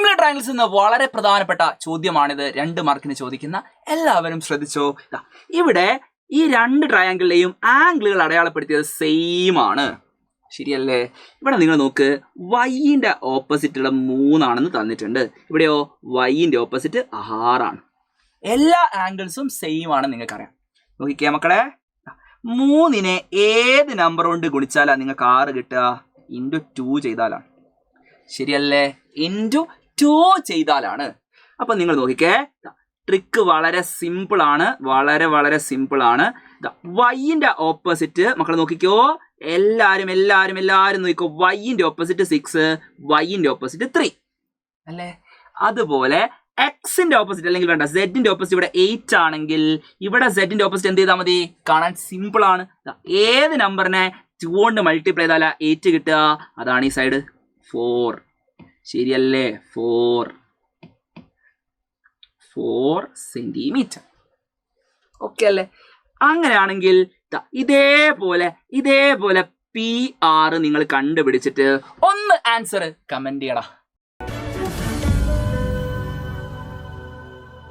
Similar triangles എന്ന വളരെ പ്രധാനപ്പെട്ട ചോദ്യമാണിത്. 2 മാർക്കിന് ചോദിക്കുന്ന എല്ലാവരും ശ്രദ്ധിച്ചോ. ഇവിടെ ഈ 2 ട്രയാങ്കിളിലെയും ആംഗിളുകൾ അടയാളപ്പെടുത്തിയത് സെയിം ആണ്. ശരിയല്ലേ? ഇവിടെ നിങ്ങൾ നോക്ക്, വൈൻ്റെ ഓപ്പോസിറ്റുള്ള 3 ആണെന്ന് തന്നിട്ടുണ്ട്. ഇവിടെയോ വൈൻ്റെ ഓപ്പോസിറ്റ് 6 ആണ്. എല്ലാ ആംഗിൾസും സെയിം ആണ് നിങ്ങൾക്കറിയാം. നോക്കിക്കേ മക്കളെ, 3നെ ഏത് നമ്പർ കൊണ്ട് ഗുണിച്ചാലാണ് നിങ്ങൾക്ക് 6 കിട്ടുക? ഇൻറ്റു 2 ചെയ്താലാണ്. ശരിയല്ലേ? ഇൻറ്റു 2 ചെയ്താലാണ്. അപ്പം നിങ്ങൾ നോക്കിക്കേ, ട്രിക്ക് വളരെ സിമ്പിൾ ആണ്, വളരെ സിമ്പിൾ ആണ്. വൈൻ്റെ ഓപ്പോസിറ്റ് മക്കൾ നോക്കിക്കോ, എല്ലാവരും നോക്കിക്കോ. വൈൻ്റെ ഓപ്പോസിറ്റ് 6, വൈൻ്റെ ഓപ്പോസിറ്റ് 3 അല്ലേ? അതുപോലെ എക്സിന്റെ ഓപ്പോസിറ്റ് അല്ലെങ്കിൽ വേണ്ട സെഡിന്റെ ഓപ്പോസിറ്റ് ഇവിടെ 8 ആണെങ്കിൽ ഇവിടെ സെഡിന്റെ ഓപ്പോസിറ്റ് എന്ത് ചെയ്താൽ മതി? കാണാൻ സിമ്പിൾ ആണ്. ഏത് നമ്പറിനെ 2 കൊണ്ട് മൾട്ടിപ്ലൈ ചെയ്താൽ 8 കിട്ടുക? അതാണ് ഈ സൈഡ് 4. ശരിയല്ലേ? 4 സെന്റിമീറ്റർ. ഓക്കെ അല്ലേ? അങ്ങനെയാണെങ്കിൽ ഇതേപോലെ PR നിങ്ങൾ കണ്ടുപിടിച്ചിട്ട് ഒന്ന് ആൻസർ കമന്റ് ചെയ്യണം.